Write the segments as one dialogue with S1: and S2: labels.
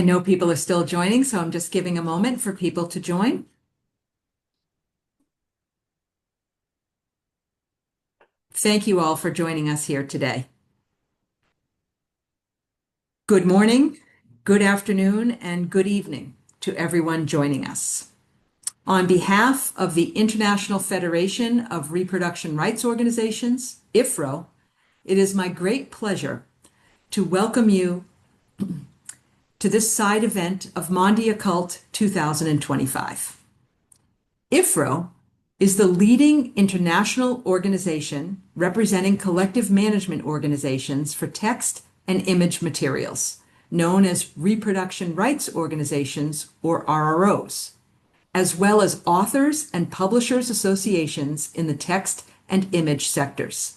S1: I know people are still joining, so I'm just giving a moment for people to join. Thank you all for joining us here today. Good morning, good afternoon, and good evening to everyone joining us. On behalf of the International Federation of Reproduction Rights Organizations, IFRRO, it is my great pleasure to welcome you to this side event of MONDIACULT 2025. IFRRO is the leading international organization representing collective management organizations for text and image materials, known as reproduction rights organizations, or RROs, as well as authors and publishers associations in the text and image sectors.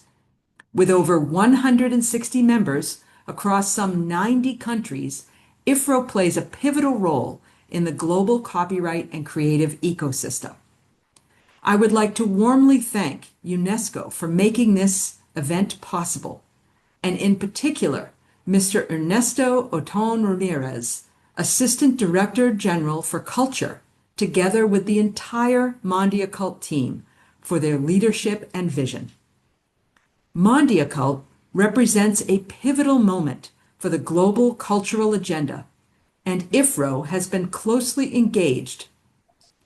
S1: With over 160 members across some 90 countries, IFRRO plays a pivotal role in the global copyright and creative ecosystem. I would like to warmly thank UNESCO for making this event possible, and in particular, Mr. Ernesto Oton Ramirez, Assistant Director General for Culture, together with the entire MONDIACULT team for their leadership and vision. MONDIACULT represents a pivotal moment for the global cultural agenda, and IFRRO has been closely engaged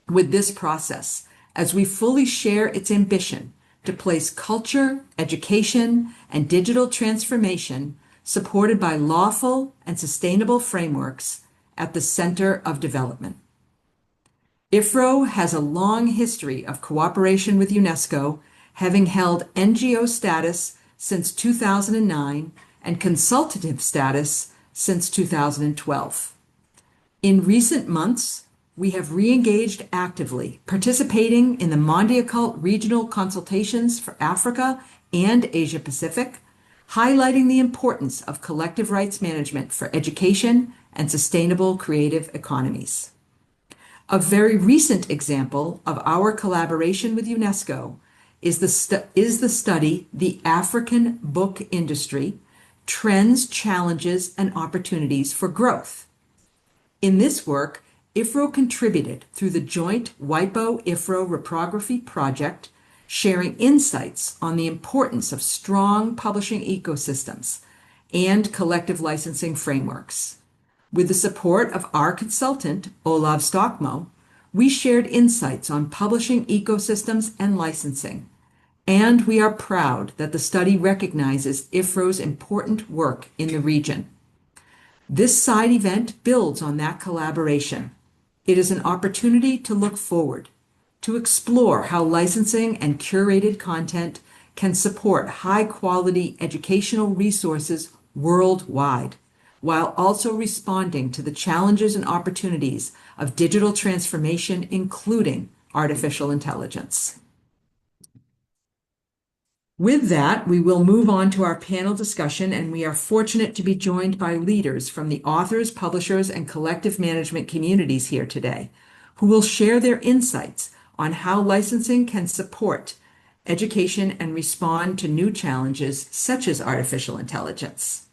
S1: with this process as we fully share its ambition to place culture, education, and digital transformation supported by lawful and sustainable frameworks at the center of development. IFRRO has a long history of cooperation with UNESCO, having held NGO status since 2009 and consultative status since 2012. In recent months, we have re-engaged actively, participating in the MONDIACULT regional consultations for Africa and Asia Pacific, highlighting the importance of collective rights management for education and sustainable creative economies. A very recent example of our collaboration with UNESCO is the study, The African Book Industry, Trends, Challenges, and Opportunities for Growth. In this work, IFRRO contributed through the joint WIPO-IFRRO Reprography project, sharing insights on the importance of strong publishing ecosystems and collective licensing frameworks. With the support of our consultant, Olav Stockmo, we shared insights on publishing ecosystems and licensing, and we are proud that the study recognizes IFRRO's important work in the region. This side event builds on that collaboration. It is an opportunity to look forward, to explore how licensing and curated content can support high-quality educational resources worldwide, while also responding to the challenges and opportunities of digital transformation, including artificial intelligence. With that, we will move on to our panel discussion, and we are fortunate to be joined by leaders from the authors, publishers, and collective management communities here today, who will share their insights on how licensing can support education and respond to new challenges such as artificial intelligence.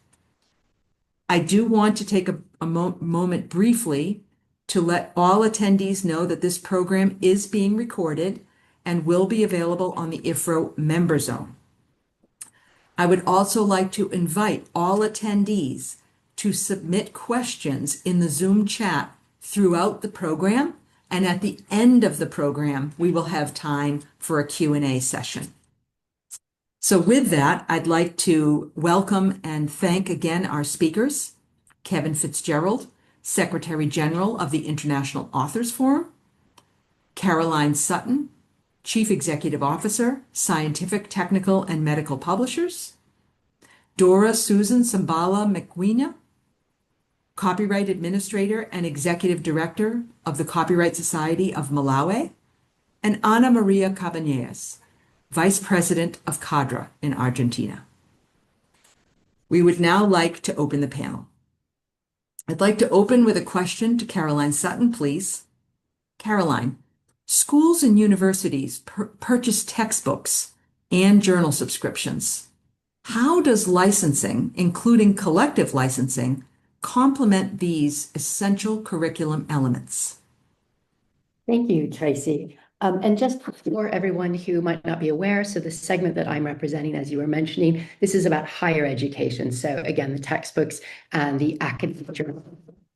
S1: I do want to take a moment briefly to let all attendees know that this program is being recorded and will be available on the IFRRO member zone. I would also like to invite all attendees to submit questions in the Zoom chat throughout the program, and at the end of the program, we will have time for a Q&A session. So with that, I'd like to welcome and thank again our speakers, Kevin Fitzgerald, Secretary General of the International Authors Forum, Caroline Sutton, Chief Executive Officer, Scientific, Technical, and Medical Publishers, Dora Susan Sambala McWina, Copyright Administrator and Executive Director of the Copyright Society of Malawi, and Ana Maria Cabanillas, Vice President of CADRA in Argentina. We would now like to open the panel. I'd like to open with a question to Caroline Sutton, please. Caroline, schools and universities purchase textbooks and journal subscriptions. How does licensing, including collective licensing, complement these essential curriculum elements?
S2: Thank you, Tracy. And just for everyone who might not be aware, so the segment that I'm representing, as you were mentioning, this is about higher education. So again, the textbooks and the academic journal.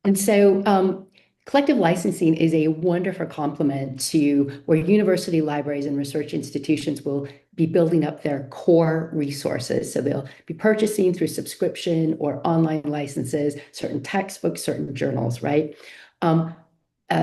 S2: And so collective licensing is a wonderful complement to where university libraries and research institutions will be building up their core resources. So they'll be purchasing through subscription or online licenses, certain textbooks, certain journals, right?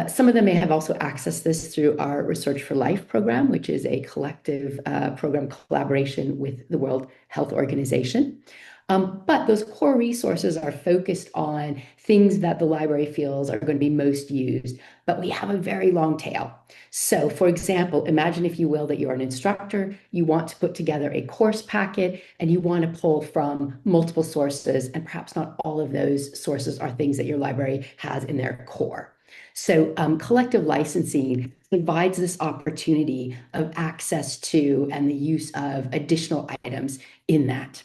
S2: Some of them may have also accessed this through our Research for Life program, which is a collective program collaboration with the World Health Organization. But those core resources are focused on things that the library feels are going to be most used, but we have a very long tail. So for example, imagine if you will that you're an instructor, you want to put together a course packet and you want to pull from multiple sources, and perhaps not all of those sources are things that your library has in their core. So collective licensing provides this opportunity of access to and the use of additional items in that.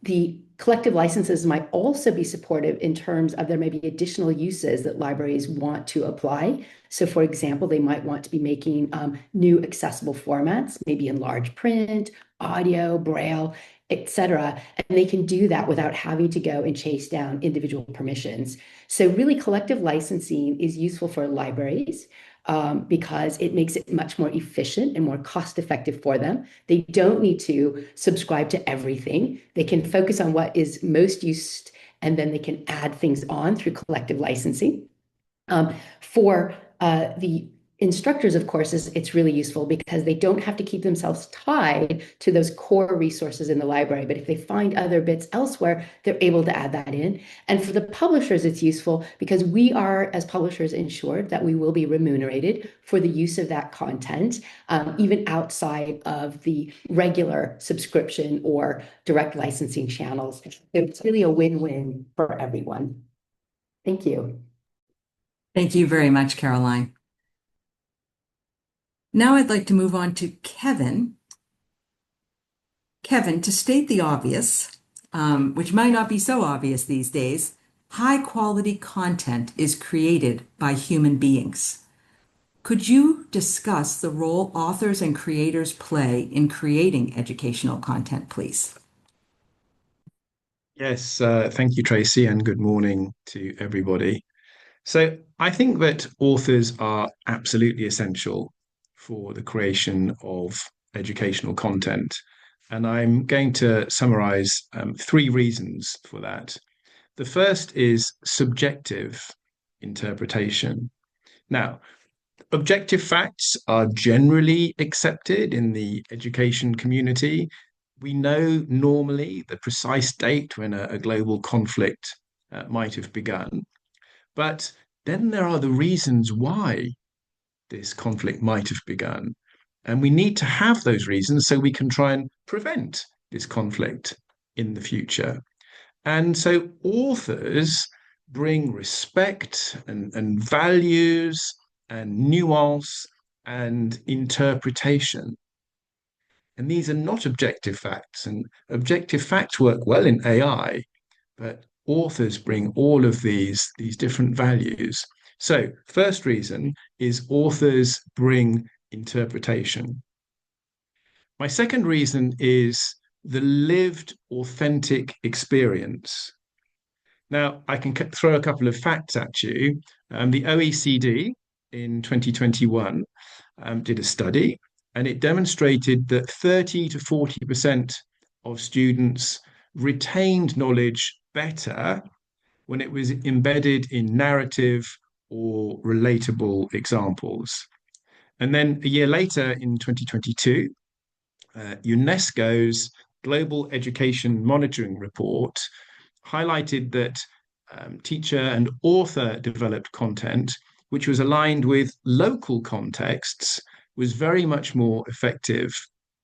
S2: The collective licenses might also be supportive in terms of there may be additional uses that libraries want to apply. So for example, they might want to be making new accessible formats, maybe in large print, audio, braille, etc. And they can do that without having to go and chase down individual permissions. So really collective licensing is useful for libraries because it makes it much more efficient and more cost effective for them. They don't need to subscribe to everything. They can focus on what is most used, and then they can add things on through collective licensing. For the instructors of courses, it's really useful because they don't have to keep themselves tied to those core resources in the library. But if they find other bits elsewhere, they're able to add that in. And for the publishers, it's useful because we are, as publishers, ensured that we will be remunerated for the use of that content, even outside of the regular subscription or direct licensing channels. So it's really a win-win for everyone. Thank you.
S1: Thank you very much, Caroline. Now I'd like to move on to Kevin. Kevin, to state the obvious, which might not be so obvious these days, high quality content is created by human beings. Could you discuss the role authors and creators play in creating educational content, please?
S3: Yes, thank you, Tracy, and good morning to everybody. So I think that authors are absolutely essential for the creation of educational content. And I'm going to summarize three reasons for that. The first is subjective interpretation. Now, objective facts are generally accepted in the education community. We know normally the precise date when a global conflict might have begun. But then there are the reasons why this conflict might have begun. And we need to have those reasons so we can try and prevent this conflict in the future. And so authors bring respect and values and nuance and interpretation. And these are not objective facts. And objective facts work well in AI, but authors bring all of these different values. So, first reason is authors bring interpretation. My second reason is the lived, authentic experience. Now, I can throw a couple of facts at you. The OECD in 2021 did a study, and it demonstrated that 30 to 40% of students retained knowledge better when it was embedded in narrative or relatable examples. And then a year later, in 2022, UNESCO's Global Education Monitoring Report highlighted that teacher and author developed content, which was aligned with local contexts, was very much more effective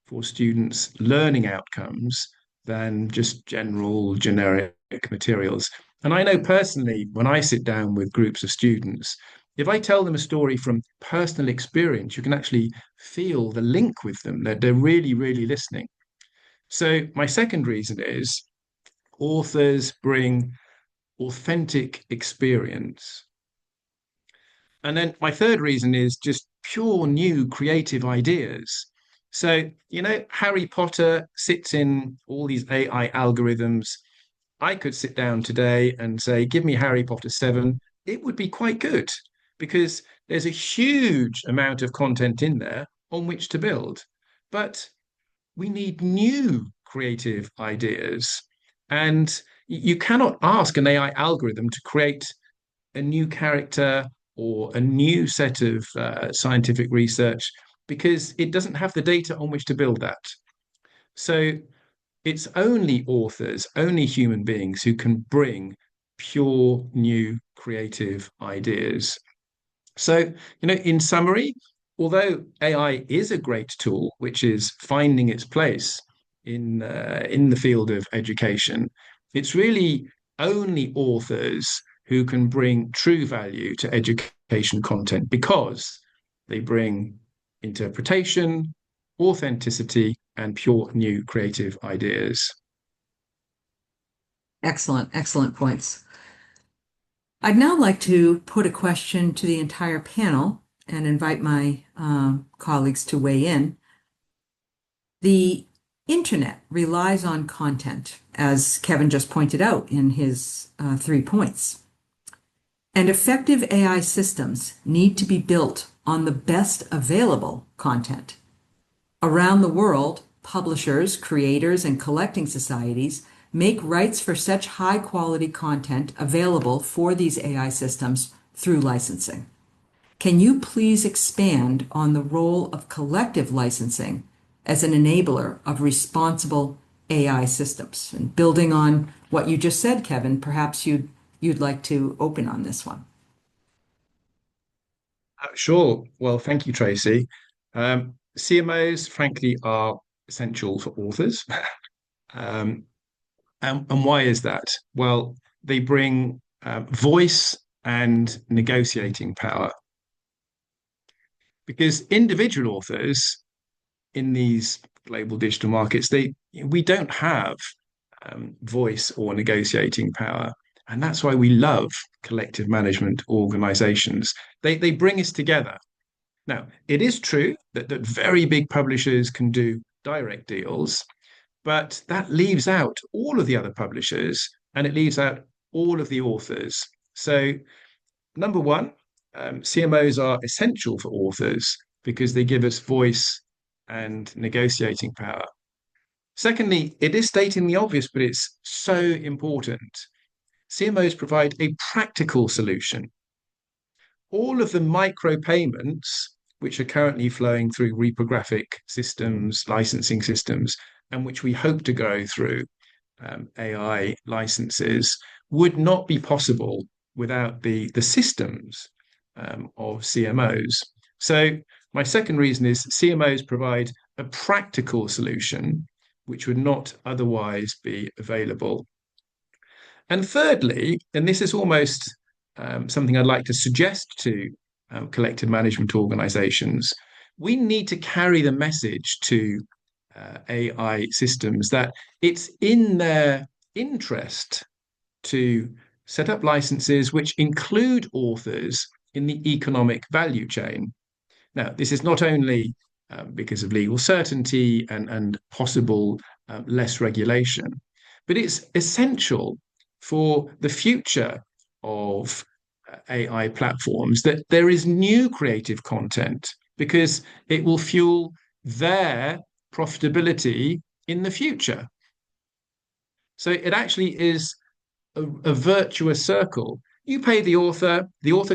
S3: for students' learning outcomes than just general generic materials. And I know personally, when I sit down with groups of students, if I tell them a story from personal experience, you can actually feel the link with them. They're really, really listening. So my second reason is authors bring authentic experience. And then my third reason is just pure new creative ideas. So, Harry Potter sits in all these AI algorithms. I could sit down today and say, give me Harry Potter 7. It would be quite good because there's a huge amount of content in there on which to build. But we need new creative ideas. And you cannot ask an AI algorithm to create a new character or a new set of scientific research because it doesn't have the data on which to build that. So it's only authors, only human beings who can bring pure new creative ideas. So, in summary, although AI is a great tool, which is finding its place in the field of education, it's really only authors who can bring true value to education content because they bring interpretation, authenticity, and pure new creative ideas.
S1: Excellent, excellent points. I'd now like to put a question to the entire panel and invite my colleagues to weigh in. The internet relies on content, as Kevin just pointed out in his 3 points. And effective AI systems need to be built on the best available content. Around the world, publishers, creators, and collecting societies make rights for such high-quality content available for these AI systems through licensing. Can you please expand on the role of collective licensing as an enabler of responsible AI systems? And building on what you just said, Kevin, perhaps you'd like to open on this one.
S3: Sure. Well, thank you, Tracy. CMOs, frankly, are essential for authors. Um, and why is that? Well, they bring voice and negotiating power because individual authors in these global digital markets, we don't have voice or negotiating power. And that's why we love collective management organizations. They bring us together. Now, it is true that very big publishers can do direct deals, but that leaves out all of the other publishers and it leaves out all of the authors. So, number one, CMOs are essential for authors because they give us voice and negotiating power. Secondly, it is stating the obvious, but it's so important. CMOs provide a practical solution. All of the micropayments, which are currently flowing through reprographic systems, licensing systems, and which we hope to go through AI licenses, would not be possible without the systems of CMOs. So my second reason is CMOs provide a practical solution which would not otherwise be available. And thirdly, and this is almost something I'd like to suggest to collective management organizations, we need to carry the message to AI systems that it's in their interest to set up licenses which include authors in the economic value chain. Now, this is not only because of legal certainty and possible less regulation, but it's essential for the future of AI platforms that there is new creative content because it will fuel their profitability in the future. So it actually is a virtuous circle. You pay the author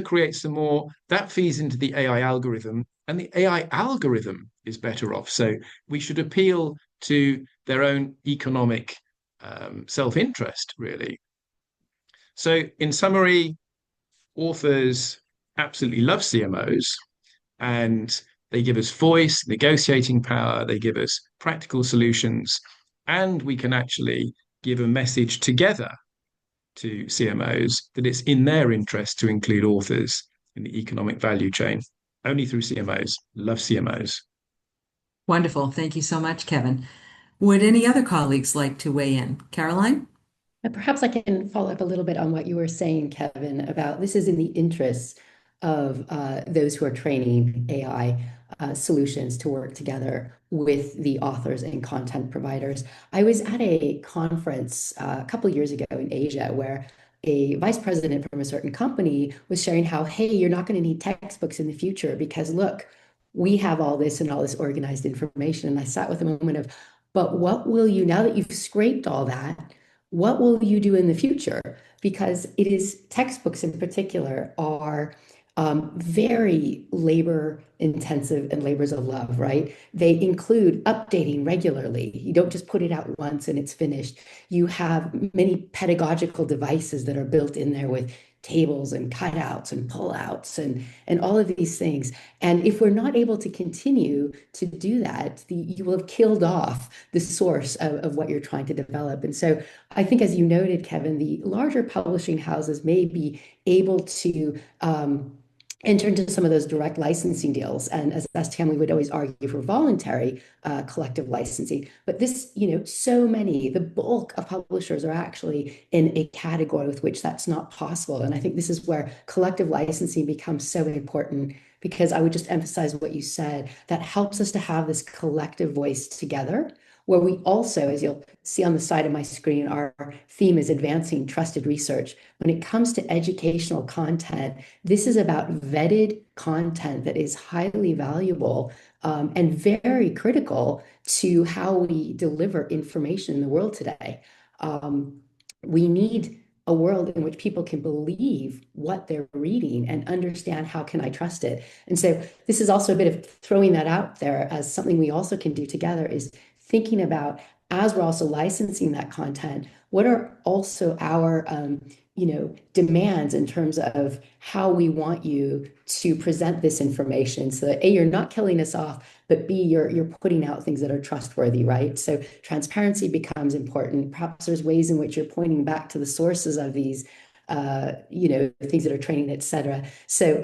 S3: creates some more, that feeds into the AI algorithm, and the AI algorithm is better off. So we should appeal to their own economic self-interest, really. So in summary, authors absolutely love CMOs and they give us voice, negotiating power, they give us practical solutions, and we can actually give a message together to CMOs that it's in their interest to include authors in the economic value chain. Only through CMOs. Love CMOs.
S1: Wonderful. Thank you so much, Kevin. Would any other colleagues like to weigh in? Caroline?
S2: And perhaps I can follow up a little bit on what you were saying, Kevin, about this is in the interests of those who are training AI solutions to work together with the authors and content providers. I was at a conference a couple of years ago in Asia where a vice president from a certain company was sharing how, hey, you're not going to need textbooks in the future because look, we have all this and all this organized information. And I sat with a moment of, but what will you, now that you've scraped all that, what will you do in the future? Because it is textbooks in particular are very labor intensive and labors of love, right? They include updating regularly. You don't just put it out once and it's finished. You have many pedagogical devices that are built in there with tables and cutouts and pullouts and all of these things. And if we're not able to continue to do that, you will have killed off the source of what you're trying to develop. And so I think, as you noted, Kevin, the larger publishing houses may be able to enter into some of those direct licensing deals. And as STM, we would always argue for voluntary collective licensing. But this, so many, the bulk of publishers are actually in a category with which that's not possible. And I think this is where collective licensing becomes so important, because I would just emphasize what you said, that helps us to have this collective voice together, where we also, as you'll see on the side of my screen, our theme is advancing trusted research. When it comes to educational content, this is about vetted content that is highly valuable and very critical to how we deliver information in the world today. We need a world in which people can believe what they're reading and understand how can I trust it. And so this is also a bit of throwing that out there as something we also can do together, is thinking about, as we're also licensing that content, what are also our demands in terms of how we want you to present this information, so that A, you're not killing us off, but B, you're putting out things that are trustworthy, right? So transparency becomes important. Perhaps there's ways in which you're pointing back to the sources of these things that are training, et cetera. So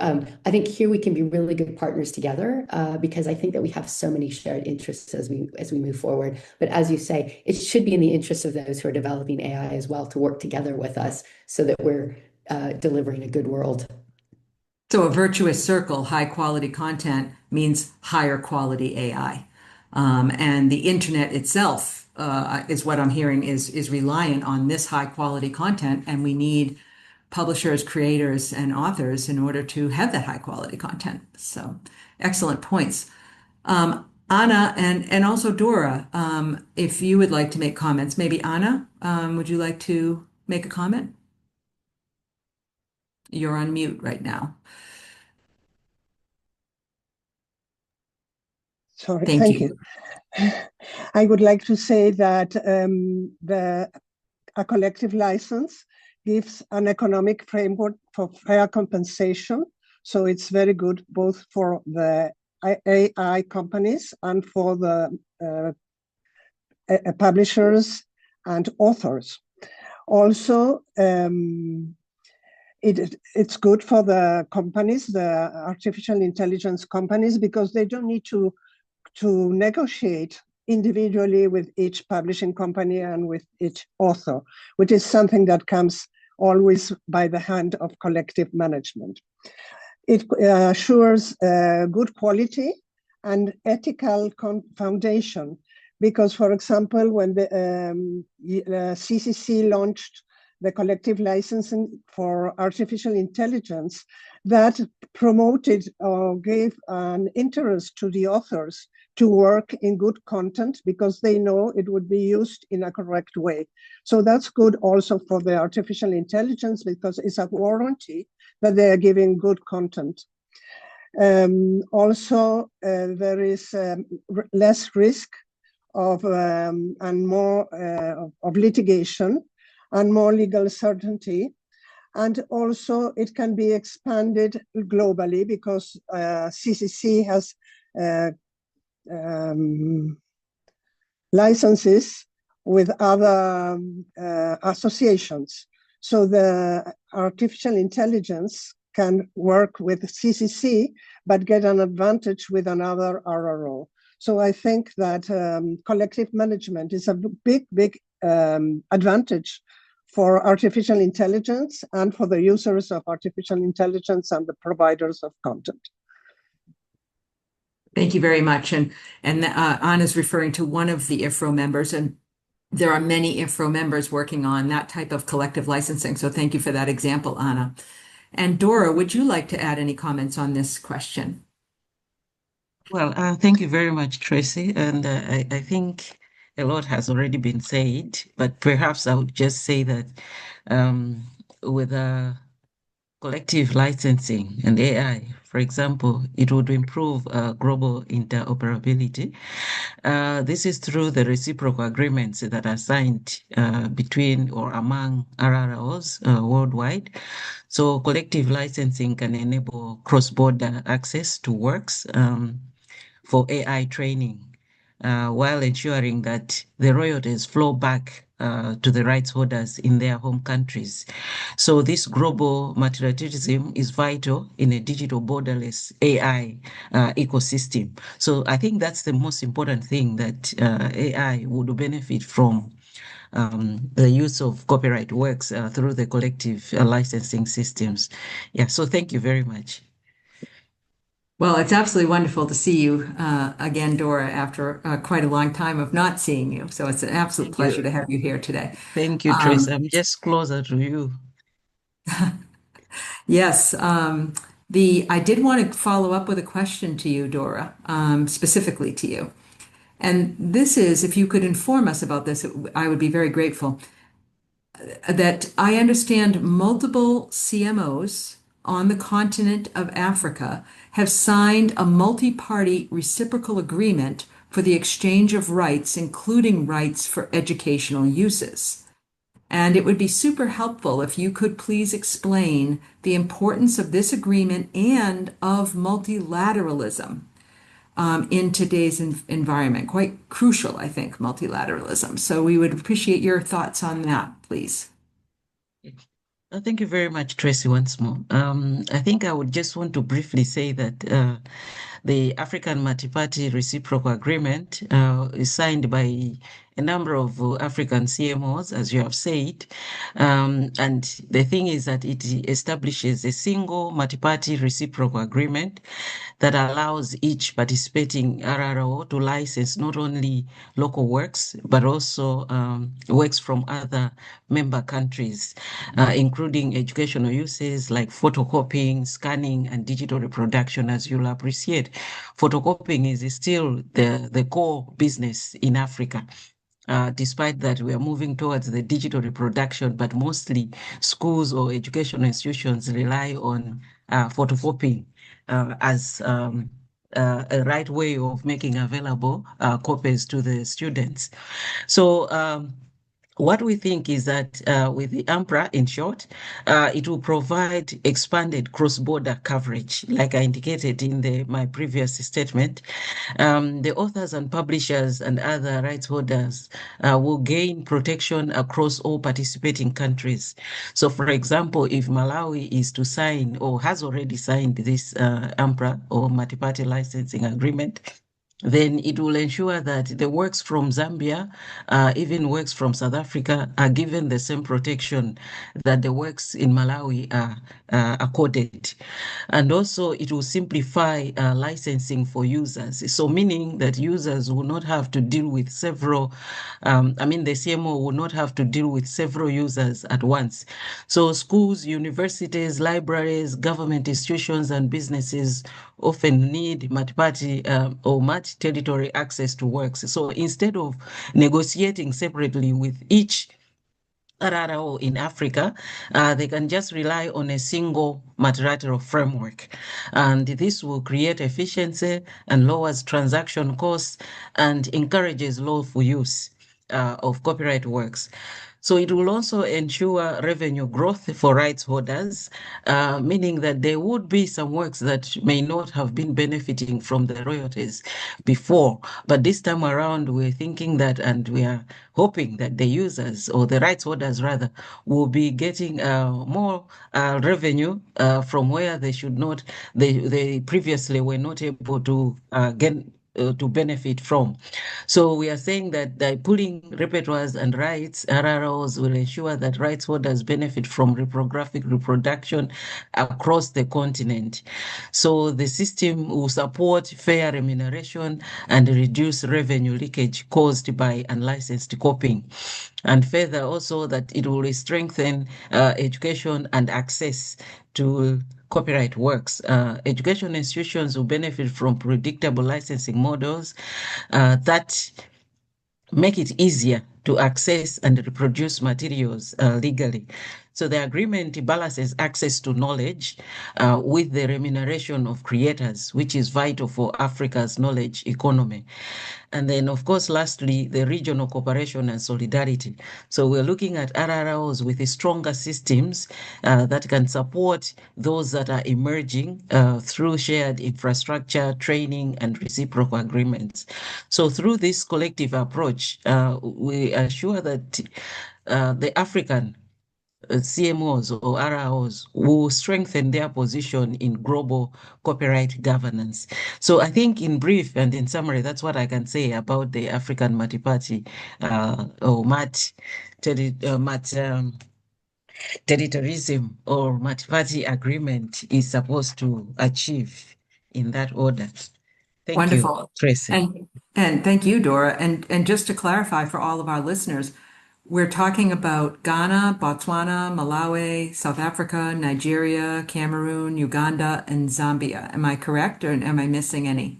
S2: I think here we can be really good partners together because I think that we have so many shared interests as we move forward. But as you say, it should be in the interests of those who are developing AI as well to work together with us so that we're delivering a good world.
S1: So a virtuous circle, high quality content means higher quality AI. And the internet itself is what I'm hearing is reliant on this high quality content. And we need publishers, creators, and authors in order to have that high quality content. So excellent points. Anna and also Dora, if you would like to make comments, maybe Anna, would you like to make a comment? You're on mute right now.
S4: Sorry,
S1: Thank
S4: you. I would like to say that a collective license gives an economic framework for fair compensation. So it's very good both for the AI companies and for the publishers and authors. Also, it's good for the companies, the artificial intelligence companies, because they don't need to negotiate individually with each publishing company and with each author, which is something that comes always by the hand of collective management. It assures good quality and ethical foundation, because, for example, when the CCC launched the collective licensing for artificial intelligence, that promoted or gave an interest to the authors to work in good content because they know it would be used in a correct way. So that's good also for the artificial intelligence because it's a warranty that they are giving good content. Also, there is less risk of and more of litigation and more legal certainty. And also it can be expanded globally because CCC has licenses with other associations. So the artificial intelligence can work with CCC, but get an advantage with another RRO. So I think that collective management is a big advantage for artificial intelligence and for the users of artificial intelligence and the providers of content.
S1: Thank you very much. And Anna's referring to one of the IFRRO members, and there are many IFRRO members working on that type of collective licensing. So thank you for that example, Anna. And Dora, would you like to add any comments on this question?
S5: Well, thank you very much, Tracy. And I think a lot has already been said, but perhaps I would just say that with collective licensing and AI, for example, it would improve global interoperability. This is through the reciprocal agreements that are signed between or among RROs worldwide. So collective licensing can enable cross-border access to works for AI training, while ensuring that the royalties flow back to the rights holders in their home countries. So this global multilateralism is vital in a digital borderless AI ecosystem. So I think that's the most important thing, that AI would benefit from the use of copyright works through the collective licensing systems. Yeah, so thank you very much.
S1: Well, it's absolutely wonderful to see you again, Dora, after quite a long time of not seeing you. So it's an absolute pleasure to have you here today.
S5: Thank you, Trace. I'm just closer to you.
S1: Yes. I did want to follow up with a question to you, Dora, specifically to you. And this is, if you could inform us about this, I would be very grateful. That I understand multiple CMOs on the continent of Africa have signed a multi-party reciprocal agreement for the exchange of rights, including rights for educational uses. And it would be super helpful if you could please explain the importance of this agreement and of multilateralism in today's environment. Quite crucial, I think, multilateralism. So we would appreciate your thoughts on that, please.
S5: Thank you very much, Tracy, once more. I think I would just want to briefly say that the African Multi-Party Reciprocal Agreement is signed by a number of African CMOs, as you have said. And the thing is that it establishes a single multi-party reciprocal agreement that allows each participating RRO to license not only local works, but also works from other member countries, including educational uses like photocopying, scanning, and digital reproduction, as you'll appreciate. Photocopying is still the core business in Africa. Despite that, we are moving towards the digital reproduction, but mostly schools or educational institutions rely on photocopying as a right way of making available copies to the students. So what we think is that with the AMPRA, in short, it will provide expanded cross-border coverage, like I indicated in my previous statement. The authors and publishers and other rights holders will gain protection across all participating countries. So, for example, if Malawi is to sign or has already signed this AMPRA or multi-party licensing agreement, then it will ensure that the works from Zambia, even works from South Africa, are given the same protection that the works in Malawi are accorded. And also it will simplify licensing for users. So meaning that users will not have to deal with several, the CMO will not have to deal with several users at once. So schools, universities, libraries, government institutions, and businesses often need multi-party or multi-territory access to works. So instead of negotiating separately with each RRO in Africa, they can just rely on a single multilateral framework. And this will create efficiency and lowers transaction costs and encourages lawful use of copyright works. So it will also ensure revenue growth for rights holders, meaning that there would be some works that may not have been benefiting from the royalties before. But this time around, we're thinking that, and we are hoping that the users, or the rights holders rather, will be getting more revenue from where they should not, they previously were not able to get to benefit from. So we are saying that by pooling repertoires and rights, RROs will ensure that rights holders benefit from reprographic reproduction across the continent. So the system will support fair remuneration and reduce revenue leakage caused by unlicensed copying. And further also that it will strengthen education and access to copyright works. Education institutions will benefit from predictable licensing models that make it easier to access and reproduce materials legally. So the agreement balances access to knowledge with the remuneration of creators, which is vital for Africa's knowledge economy. And then, of course, lastly, the regional cooperation and solidarity. So we're looking at RROs with stronger systems that can support those that are emerging through shared infrastructure, training, and reciprocal agreements. So through this collective approach, we assure that the African CMOs or RROs will strengthen their position in global copyright governance. So I think in brief and in summary, that's what I can say about the African Multi-Party or territorism or multi-party agreement is supposed to achieve in that order. Thank you,
S1: Wonderful.
S5: Tracy.
S1: And thank you, Dora. And just to clarify for all of our listeners, we're talking about Ghana, Botswana, Malawi, South Africa, Nigeria, Cameroon, Uganda, and Zambia. Am I correct, or am I missing any?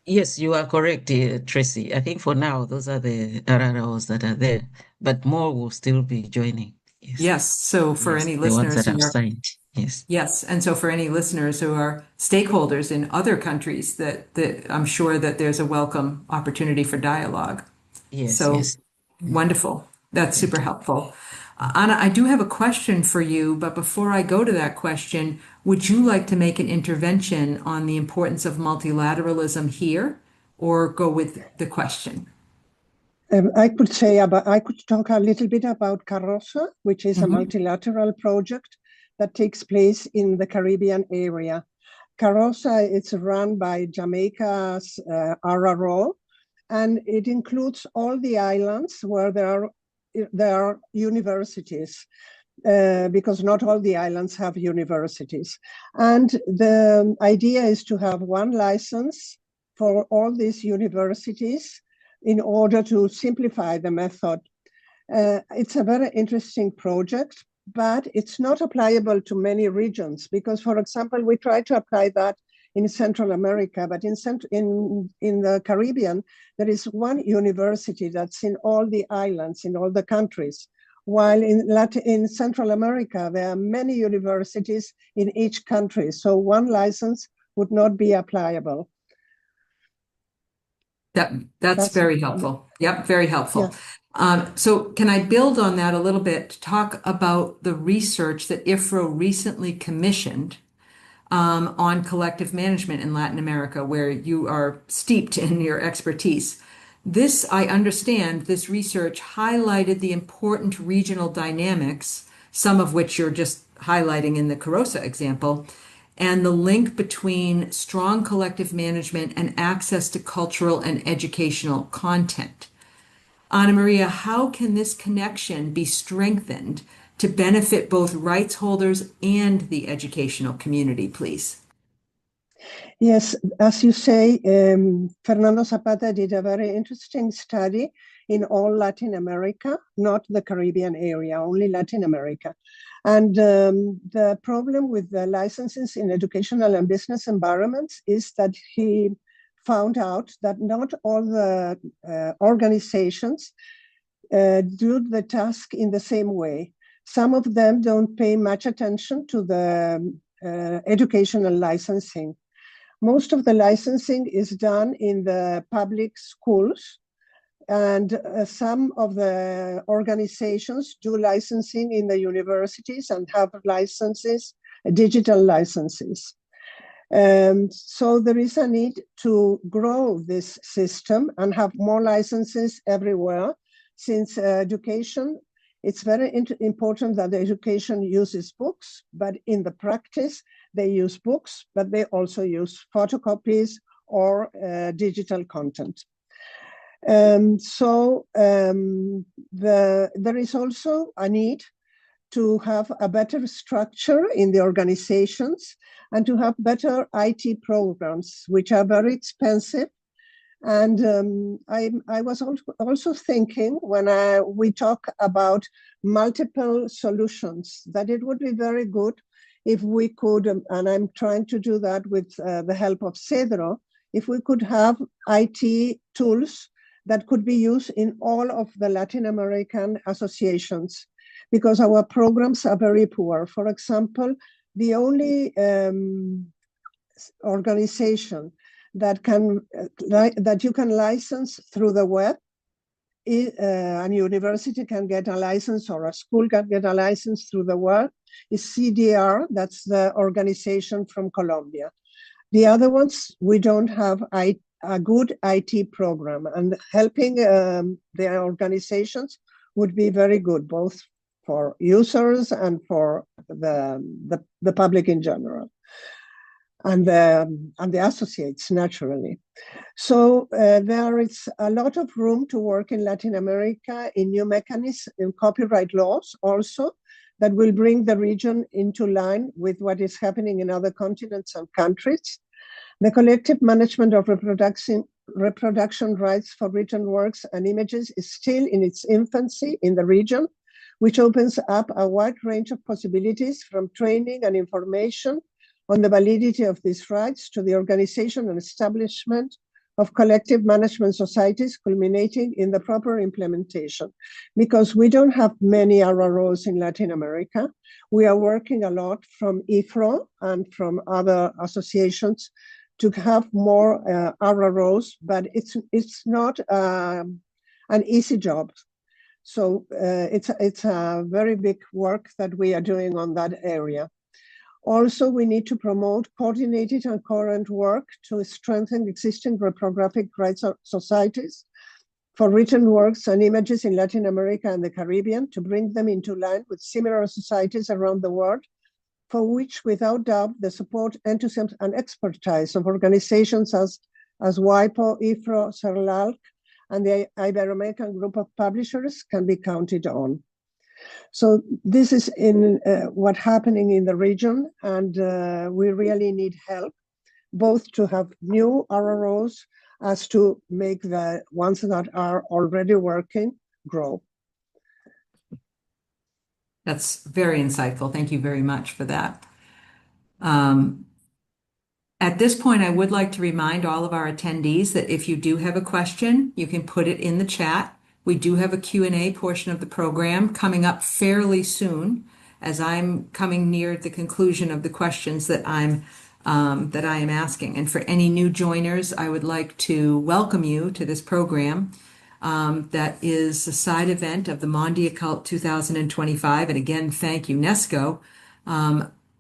S5: Yes, you are correct, Tracy. I think for now, those are the RROs that are there, but more will still be joining. Yes.
S1: Yes. So for
S5: Yes,
S1: any
S5: the ones
S1: listeners
S5: that
S1: who
S5: have
S1: are
S5: signed. Yes.
S1: Yes, and so for any listeners who are stakeholders in other countries, that I'm sure that there's a welcome opportunity for dialogue.
S5: Yes,
S1: So
S5: yes.
S1: wonderful. That's
S5: Thank
S1: super
S5: you.
S1: helpful. Anna, I do have a question for you, but before I go to that question, would you like to make an intervention on the importance of multilateralism here, or go with the question?
S4: I could talk a little bit about CARROSA, which is a multilateral project that takes place in the Caribbean area. CARROSA is run by Jamaica's IFRRO, and it includes all the islands where there are universities, because not all the islands have universities. And the idea is to have one license for all these universities in order to simplify the method. It's a very interesting project, but it's not applicable to many regions because, for example, we try to apply that in Central America, but in the Caribbean, there is one university that's in all the islands, in all the countries, while in Central America, there are many universities in each country, so one license would not be applicable.
S1: That's very helpful. Yep, very helpful.
S4: Yeah.
S1: So can I build on that a little bit to talk about the research that IFRRO recently commissioned on collective management in Latin America, where you are steeped in your expertise. This, I understand, this research highlighted the important regional dynamics, some of which you're just highlighting in the CARROSA example, and the link between strong collective management and access to cultural and educational content. Ana Maria, how can this connection be strengthened to benefit both rights holders and the educational community, please?
S4: Yes, as you say, Fernando Zapata did a very interesting study in all Latin America, not the Caribbean area, only Latin America. And the problem with the licenses in educational and business environments is that he found out that not all the organizations do the task in the same way. Some of them don't pay much attention to the educational licensing. Most of the licensing is done in the public schools, and some of the organizations do licensing in the universities and have licenses, digital licenses. So there is a need to grow this system and have more licenses everywhere, since education, it's very important that the education uses books, but in the practice, they use books, but they also use photocopies or digital content. There is also a need to have a better structure in the organizations and to have better IT programs, which are very expensive. And I was also thinking when we talk about multiple solutions, that it would be very good if we could, and I'm trying to do that with the help of CEDRO, if we could have IT tools that could be used in all of the Latin American associations, because our programs are very poor. For example, the only organization that you can license through the web, a university can get a license or a school can get a license through the web, is CDR, that's the organization from Colombia. The other ones, we don't have a good IT program, and helping the organizations would be very good, both for users and for the public in general, and the associates, naturally. So there is a lot of room to work in Latin America in new mechanisms in copyright laws also, that will bring the region into line with what is happening in other continents and countries. The collective management of reproduction rights for written works and images is still in its infancy in the region, which opens up a wide range of possibilities, from training and information on the validity of these rights to the organization and establishment of collective management societies, culminating in the proper implementation. Because we don't have many RROs in Latin America, we are working a lot from IFRRO and from other associations to have more RROs, but it's not an easy job. So it's a very big work that we are doing on that area. Also, we need to promote coordinated and current work to strengthen existing reprographic rights societies for written works and images in Latin America and the Caribbean, to bring them into line with similar societies around the world, for which, without doubt, the support, enthusiasm, and expertise of organizations as WIPO, IFRRO, CERLALC, and the Ibero-American Group of Publishers can be counted on. So this is what's happening in the region, and we really need help, both to have new RROs as to make the ones that are already working grow.
S1: That's very insightful. Thank you very much for that. At this point, I would like to remind all of our attendees that if you do have a question, you can put it in the chat. We do have a Q&A portion of the program coming up fairly soon, as I'm coming near the conclusion of the questions that I am asking. And for any new joiners, I would like to welcome you to this program. That is a side event of the MONDIACULT 2025. And again, thank UNESCO.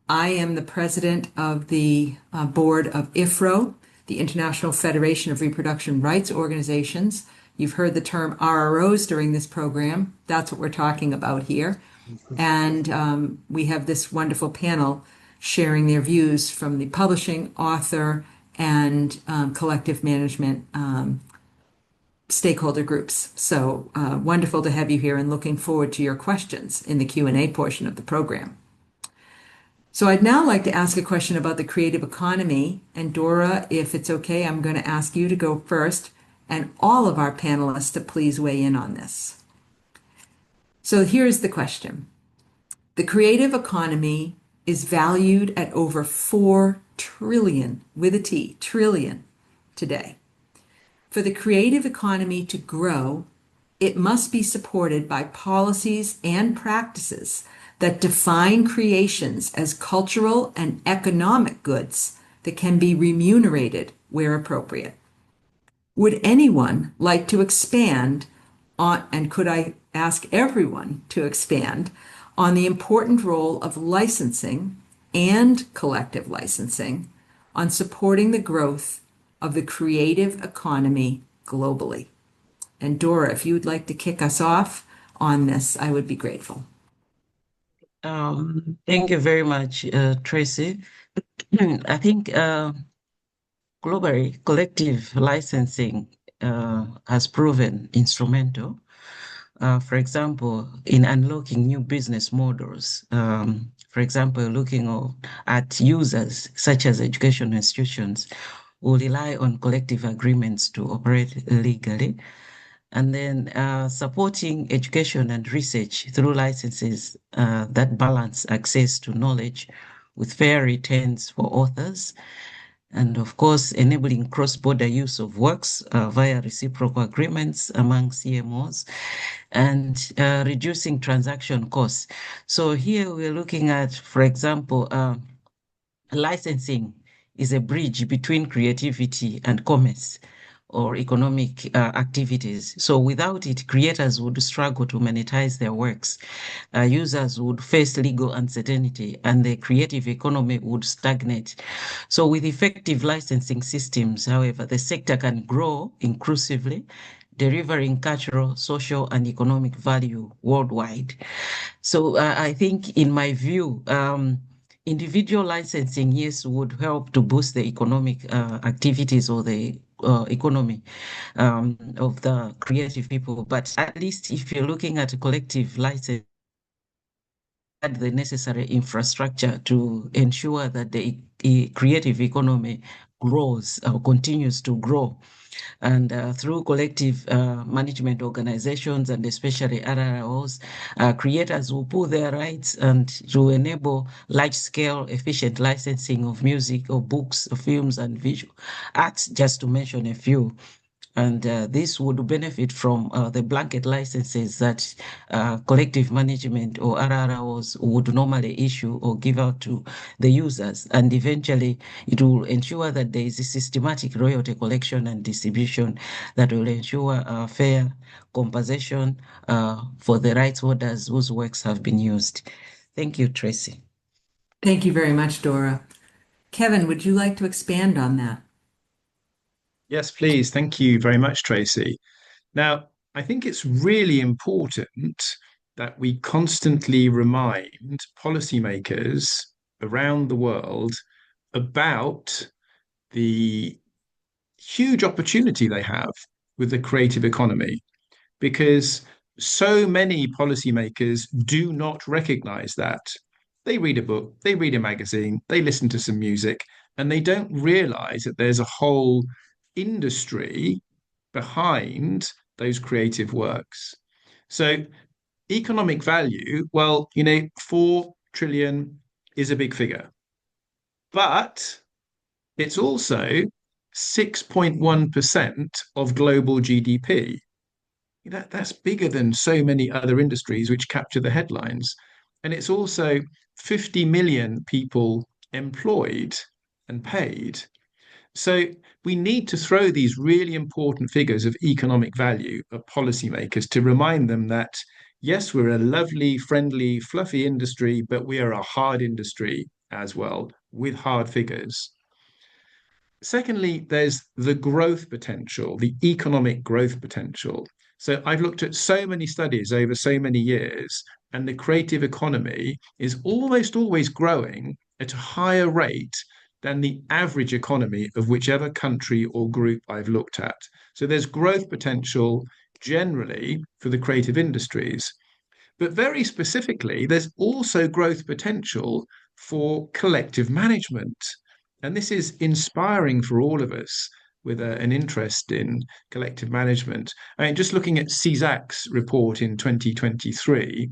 S1: I am the president of the board of IFRRO, the International Federation of Reproduction Rights Organizations. You've heard the term RROs during this program. That's what we're talking about here. And we have this wonderful panel sharing their views from the publishing, author, and collective management stakeholder groups. So wonderful to have you here, and looking forward to your questions in the Q&A portion of the program. So I'd now like to ask a question about the creative economy. And Dora, if it's okay, I'm going to ask you to go first, and all of our panelists to please weigh in on this. So here's the question. The creative economy is valued at over 4 trillion, with a T, trillion, today. For the creative economy to grow, it must be supported by policies and practices that define creations as cultural and economic goods that can be remunerated where appropriate. Would anyone like to expand on, and could I ask everyone to expand on, the important role of licensing and collective licensing on supporting the growth of the creative economy globally? And Dora, if you'd like to kick us off on this, I would be grateful.
S5: Thank you very much, Tracy. I think globally, collective licensing has proven instrumental. For example, in unlocking new business models, for example, looking at users such as education institutions who rely on collective agreements to operate legally, and then supporting education and research through licenses that balance access to knowledge with fair returns for authors, and of course, enabling cross-border use of works via reciprocal agreements among CMOs, and reducing transaction costs. So here we're looking at, for example, licensing is a bridge between creativity and commerce or economic activities. So without it, creators would struggle to monetize their works. Users would face legal uncertainty and the creative economy would stagnate. So with effective licensing systems, however, the sector can grow inclusively, delivering cultural, social, and economic value worldwide. So I think, in my view, individual licensing, yes, would help to boost the economic activities or the economy of the creative people. But at least if you're looking at a collective license, add the necessary infrastructure to ensure that the creative economy grows or continues to grow. And through collective management organizations and especially RROs, creators will pull their rights and to enable large-scale efficient licensing of music or books or films and visual arts, just to mention a few. And this would benefit from the blanket licenses that collective management or RROs would normally issue or give out to the users. And eventually, it will ensure that there is a systematic royalty collection and distribution that will ensure fair compensation for the rights holders whose works have been used. Thank you, Tracy.
S1: Thank you very much, Dora. Kevin, would you like to expand on that?
S3: Yes, please. Thank you very much, Tracy. Now, I think it's really important that we constantly remind policymakers around the world about the huge opportunity they have with the creative economy, because so many policymakers do not recognize that. They read a book, they read a magazine, they listen to some music, and they don't realize that there's a whole industry behind those creative works. So, economic value, well, 4 trillion is a big figure, but it's also 6.1% of global GDP. That's bigger than so many other industries which capture the headlines. And it's also 50 million people employed and paid. So we need to throw these really important figures of economic value at policymakers to remind them that, yes, we're a lovely, friendly, fluffy industry, but we are a hard industry as well, with hard figures. Secondly, there's the growth potential, the economic growth potential. So I've looked at so many studies over so many years, and the creative economy is almost always growing at a higher rate than the average economy of whichever country or group I've looked at. So there's growth potential generally for the creative industries. But very specifically, there's also growth potential for collective management. And this is inspiring for all of us with an interest in collective management. I mean, just looking at CSAC's report in 2023,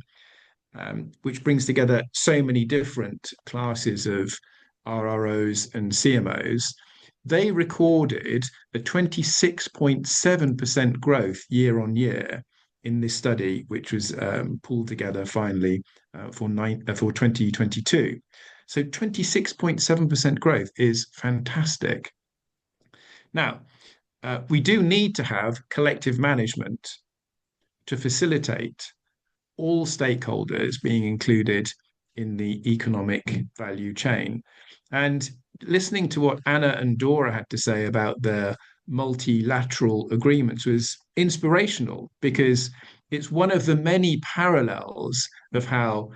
S3: which brings together so many different classes of RROs and CMOs, they recorded a 26.7% growth year on year in this study, which was pulled together finally for 2022. So 26.7% growth is fantastic. Now, we do need to have collective management to facilitate all stakeholders being included in the economic value chain. And listening to what Anna and Dora had to say about their multilateral agreements was inspirational, because it's one of the many parallels of how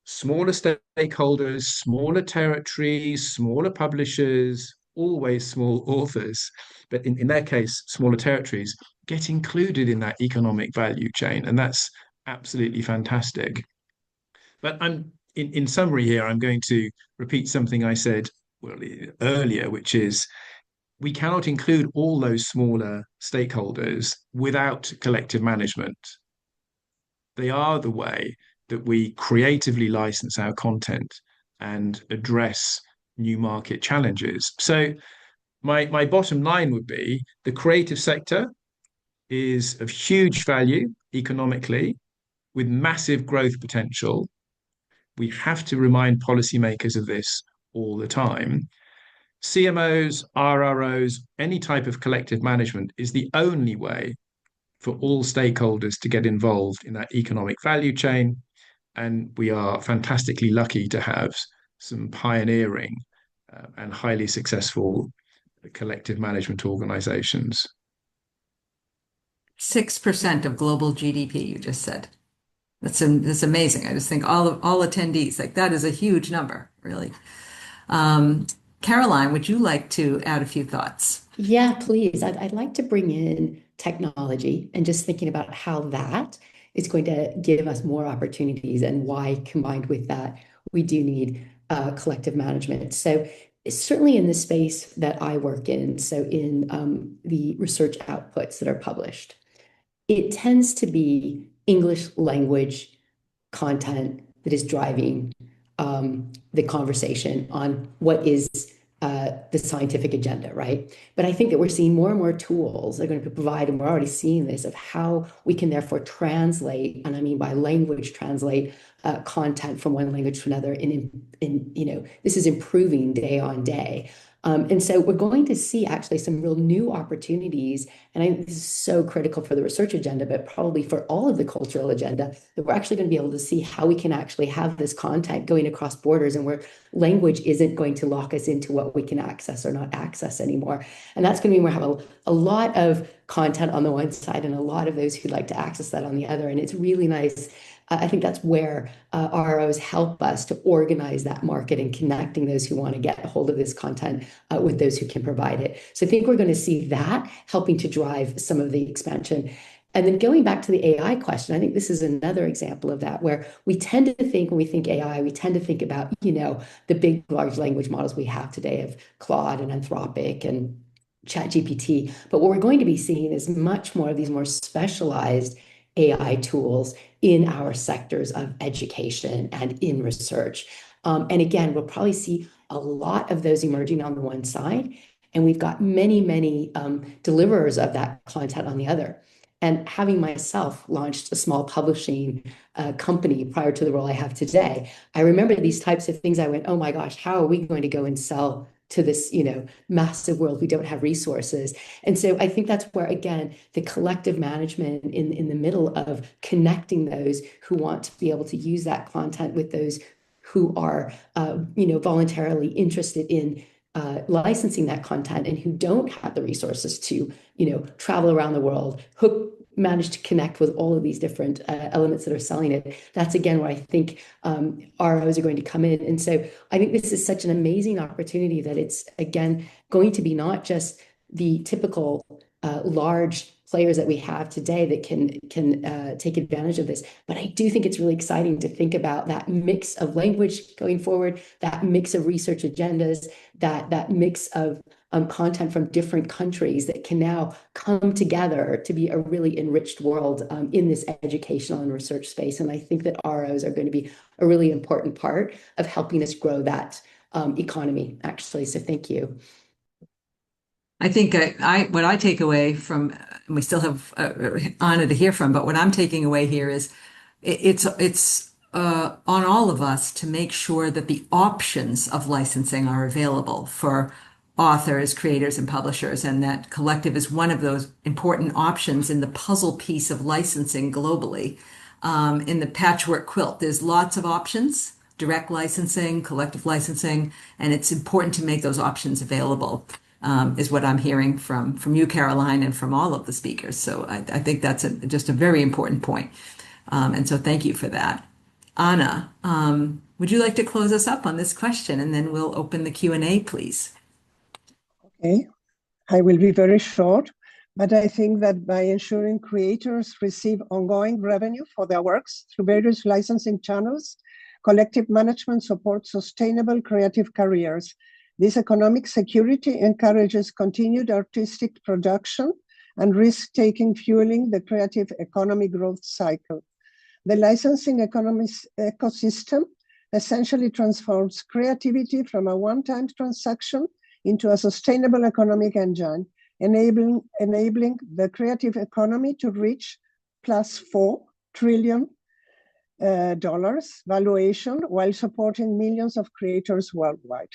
S3: smaller stakeholders, smaller territories, smaller publishers, always small authors, but in their case, smaller territories, get included in that economic value chain. And that's absolutely fantastic. But in summary here, I'm going to repeat something I said earlier, which is we cannot include all those smaller stakeholders without collective management. They are the way that we creatively license our content and address new market challenges. So my bottom line would be the creative sector is of huge value economically with massive growth potential. We have to remind policymakers of this all the time. CMOs, RROs, any type of collective management is the only way for all stakeholders to get involved in that economic value chain. And we are fantastically lucky to have some pioneering and highly successful collective management organizations.
S1: 6% of global GDP, you just said. That's amazing. I just think all attendees, like that is a huge number, really. Caroline, would you like to add a few thoughts?
S2: Yeah, please. I'd like to bring in technology and just thinking about how that is going to give us more opportunities and why, combined with that, we do need collective management. So certainly in the space that I work in, so in the research outputs that are published, it tends to be English language content that is driving the conversation on what is the scientific agenda, right? But I think that we're seeing more and more tools that are going to provide, and we're already seeing this, of how we can therefore translate, and I mean by language, translate content from one language to another. This is improving day on day. And so we're going to see actually some real new opportunities. And I think this is so critical for the research agenda, but probably for all of the cultural agenda, that we're actually going to be able to see how we can actually have this content going across borders and where language isn't going to lock us into what we can access or not access anymore. And that's going to mean we're having a lot of content on the one side and a lot of those who'd like to access that on the other. And it's really nice. I think that's where ROs help us to organize that market and connecting those who want to get a hold of this content with those who can provide it. So I think we're going to see that helping to drive some of the expansion. And then going back to the AI question, I think this is another example of that, where we tend to think, when we think AI, we tend to think about, the big large language models we have today of Claude and Anthropic and ChatGPT. But what we're going to be seeing is much more of these more specialized AI tools in our sectors of education and in research. And again, we'll probably see a lot of those emerging on the one side, and we've got many, many deliverers of that content on the other. And having myself launched a small publishing company prior to the role I have today, I remember these types of things. I went, oh my gosh, how are we going to go and sell to this, massive world? We don't have resources. And so I think that's where, again, the collective management in the middle of connecting those who want to be able to use that content with those who are, voluntarily interested in licensing that content and who don't have the resources to, travel around the world, manage to connect with all of these different elements that are selling it. That's again where I think ROs are going to come in. And so I think this is such an amazing opportunity that it's again going to be not just the typical large players that we have today that can take advantage of this, but I do think it's really exciting to think about that mix of language going forward, that mix of research agendas, that mix of content from different countries that can now come together to be a really enriched world in this educational and research space. And I think that ROs are going to be a really important part of helping us grow that economy, actually. So thank you.
S1: I think what I take away from, and we still have Anna to hear from, but what I'm taking away here is it's on all of us to make sure that the options of licensing are available for authors, creators, and publishers, and that collective is one of those important options in the puzzle piece of licensing globally. In the patchwork quilt, there's lots of options: direct licensing, collective licensing, and it's important to make those options available. Is what I'm hearing from you, Caroline, and from all of the speakers. So I think that's just a very important point. And so thank you for that. Anna, would you like to close us up on this question, and then we'll open the Q&A, please?
S4: Okay, I will be very short, but I think that by ensuring creators receive ongoing revenue for their works through various licensing channels, collective management supports sustainable creative careers. This economic security encourages continued artistic production and risk-taking, fueling the creative economy growth cycle. The licensing ecosystem essentially transforms creativity from a one-time transaction into a sustainable economic engine, enabling the creative economy to reach plus $4 trillion valuation while supporting millions of creators worldwide.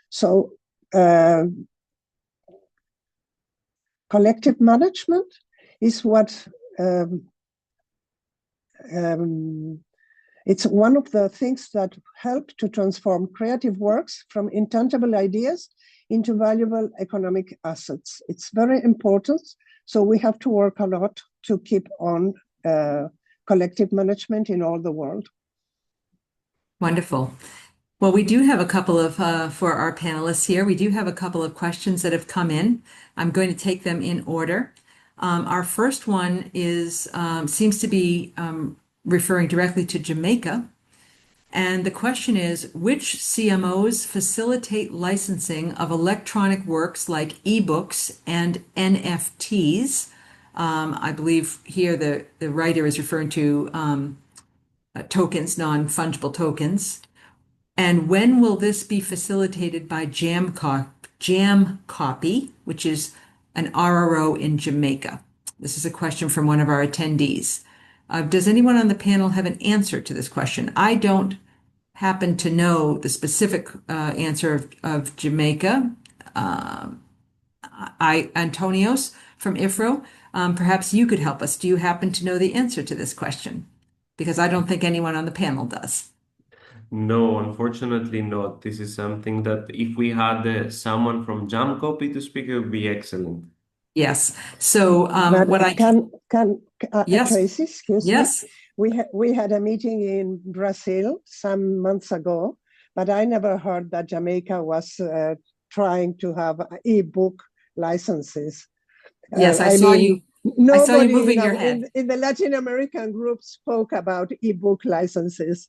S4: So collective management is what it's one of the things that help to transform creative works from intangible ideas into valuable economic assets. It's very important. So we have to work a lot to keep on collective management in all the world.
S1: Wonderful. Well, we do have a couple of, for our panelists here, we do have a couple of questions that have come in. I'm going to take them in order. Our first one is, seems to be referring directly to Jamaica. And the question is, which CMOs facilitate licensing of electronic works like ebooks and NFTs? I believe here the writer is referring to tokens, non-fungible tokens. And when will this be facilitated by Jam Copy, which is an RRO in Jamaica? This is a question from one of our attendees. Does anyone on the panel have an answer to this question? I don't happen to know the specific answer of Jamaica. Antonios from IFRRO, perhaps you could help us. Do you happen to know the answer to this question? Because I don't think anyone on the panel does.
S6: No, unfortunately not. This is something that if we had someone from Jam Copy to speak, it would be excellent.
S1: Yes. So
S4: But
S1: what I yes,
S4: Tracy, excuse
S1: yes,
S4: me. We had a meeting in Brazil some months ago, but I never heard that Jamaica was trying to have e-book licenses.
S1: yes. I saw you. I saw you
S4: Nobody
S1: moving your head.
S4: in the Latin American group spoke about e-book licenses.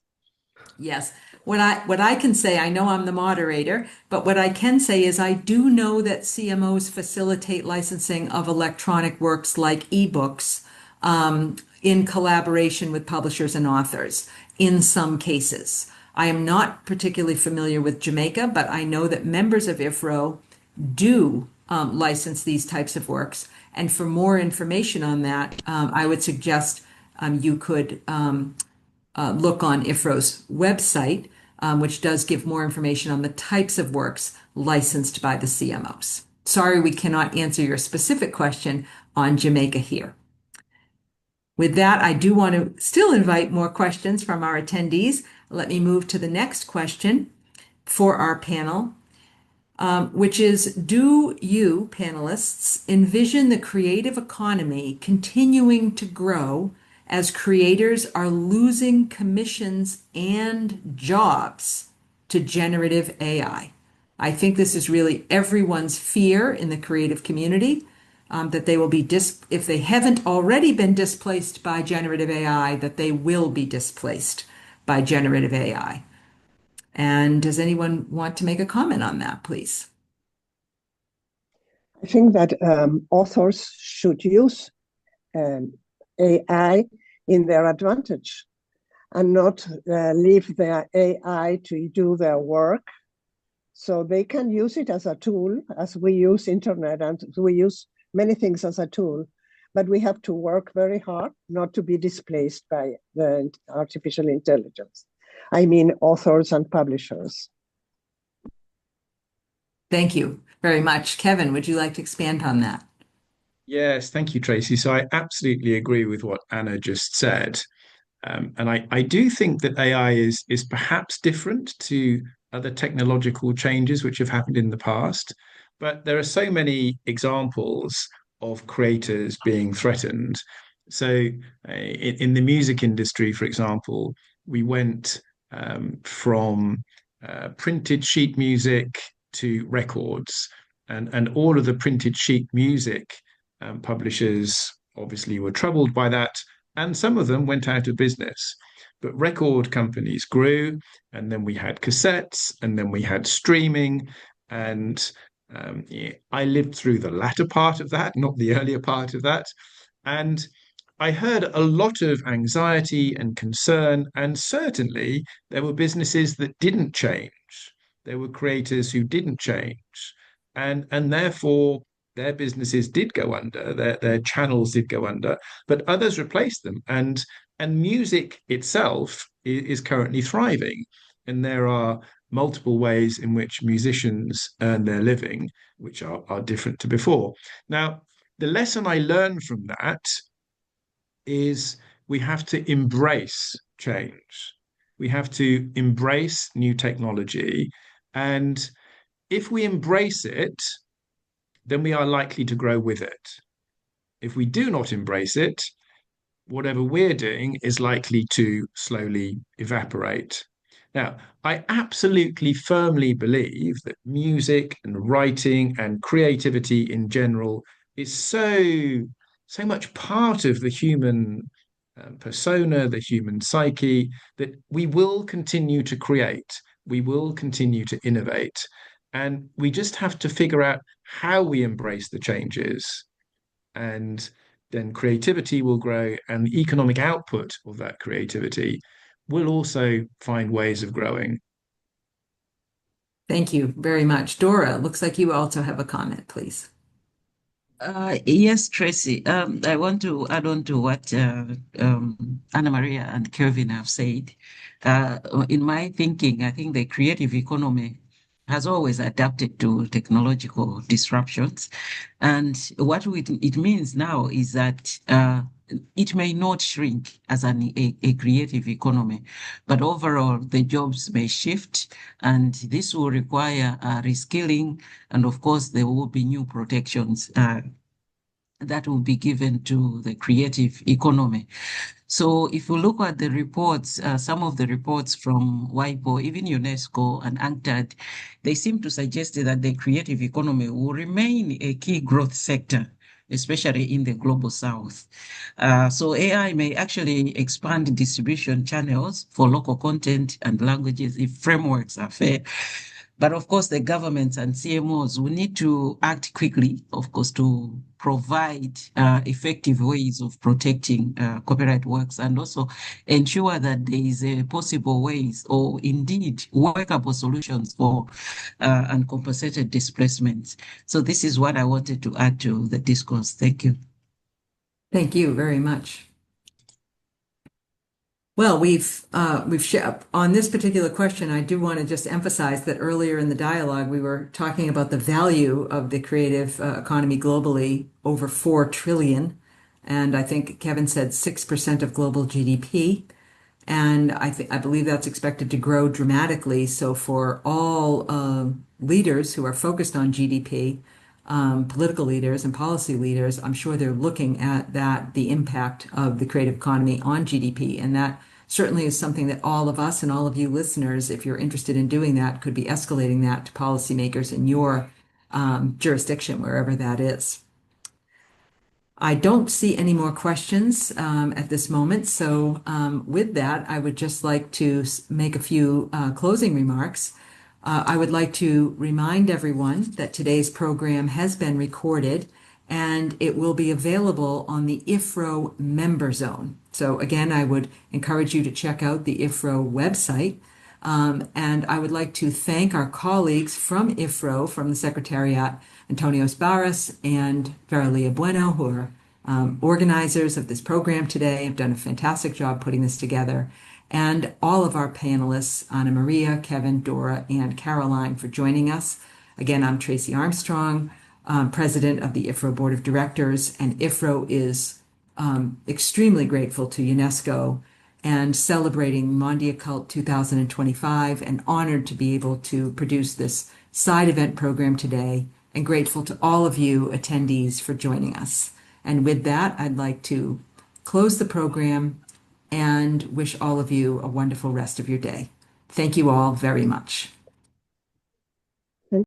S1: Yes. What I can say, I know I'm the moderator, but what I can say is I do know that CMOs facilitate licensing of electronic works like ebooks in collaboration with publishers and authors in some cases. I am not particularly familiar with Jamaica, but I know that members of IFRRO do license these types of works. And for more information on that, I would suggest you could look on IFRRO's website, which does give more information on the types of works licensed by the CMOs. Sorry, we cannot answer your specific question on Jamaica here. With that, I do want to still invite more questions from our attendees. Let me move to the next question for our panel, which is, do you, panelists, envision the creative economy continuing to grow as creators are losing commissions and jobs to generative AI? I think this is really everyone's fear in the creative community, that they will be, if they haven't already been displaced by generative AI, that they will be displaced by generative AI. And does anyone want to make a comment on that, please?
S4: I think that authors should use AI in their advantage and not leave their AI to do their work. So they can use it as a tool, as we use internet and we use many things as a tool, but we have to work very hard not to be displaced by the artificial intelligence. I mean, authors and publishers.
S1: Thank you very much. Kevin, would you like to expand on that?
S3: Yes, thank you, Tracy. So I absolutely agree with what Anna just said. And I do think that AI is perhaps different to other technological changes which have happened in the past. But there are so many examples of creators being threatened. So in the music industry, for example, we went from printed sheet music to records. and all of the printed sheet music publishers obviously were troubled by that, and some of them went out of business. But record companies grew, and then we had cassettes, and then we had streaming, and yeah, I lived through the latter part of that, not the earlier part of that. And I heard a lot of anxiety and concern, and certainly there were businesses that didn't change. There were creators who didn't change, and therefore their businesses did go under, their channels did go under, but others replaced them. And music itself is currently thriving, and there are multiple ways in which musicians earn their living, which are different to before. Now, the lesson I learned from that is we have to embrace change. We have to embrace new technology. And if we embrace it, then we are likely to grow with it. If we do not embrace it, whatever we're doing is likely to slowly evaporate. Now, I absolutely firmly believe that music and writing and creativity in general is so much part of the human persona, the human psyche, that we will continue to create, we will continue to innovate, and we just have to figure out how we embrace the changes, and then creativity will grow, and the economic output of that creativity will also find ways of growing.
S1: Thank you very much. Dora, looks like you also have a comment, please.
S5: Yes, Tracy. I want to add on to what Anna Maria and Kevin have said. In my thinking, I think the creative economy has always adapted to technological disruptions. And what it means now is that it may not shrink as a creative economy, but overall the jobs may shift, and this will require reskilling, and of course there will be new protections that will be given to the creative economy. So if you look at the reports, some of the reports from WIPO, even UNESCO and UNCTAD, they seem to suggest that the creative economy will remain a key growth sector, especially in the global south. So AI may actually expand distribution channels for local content and languages if frameworks are fair. But of course, the governments and CMOs will need to act quickly, of course, to provide effective ways of protecting copyright works, and also ensure that there is a possible ways or indeed workable solutions for uncompensated displacements. So this is what I wanted to add to the discourse. Thank you.
S1: Thank you very much. Well, we've on this particular question, I do want to just emphasize that earlier in the dialogue, we were talking about the value of the creative economy globally, over 4 trillion. And I think Kevin said 6% of global GDP. And I believe that's expected to grow dramatically. So for all leaders who are focused on GDP, political leaders and policy leaders, I'm sure they're looking at the impact of the creative economy on GDP. And that certainly is something that all of us and all of you listeners, if you're interested in doing that, could be escalating that to policymakers in your jurisdiction, wherever that is. I don't see any more questions at this moment. So with that, I would just like to make a few closing remarks. I would like to remind everyone that today's program has been recorded and it will be available on the IFRRO member zone. So again, I would encourage you to check out the IFRRO website. And I would like to thank our colleagues from IFRRO, from the Secretariat, Antonio Barras and Veralia Bueno, who are organizers of this program today, have done a fantastic job putting this together. And all of our panelists, Anna Maria, Kevin, Dora, and Caroline, for joining us. Again, I'm Tracy Armstrong, president of the IFRRO Board of Directors, and IFRRO is extremely grateful to UNESCO and celebrating MONDIACULT 2025, and honored to be able to produce this side event program today, and grateful to all of you attendees for joining us. And with that, I'd like to close the program and wish all of you a wonderful rest of your day. Thank you all very much.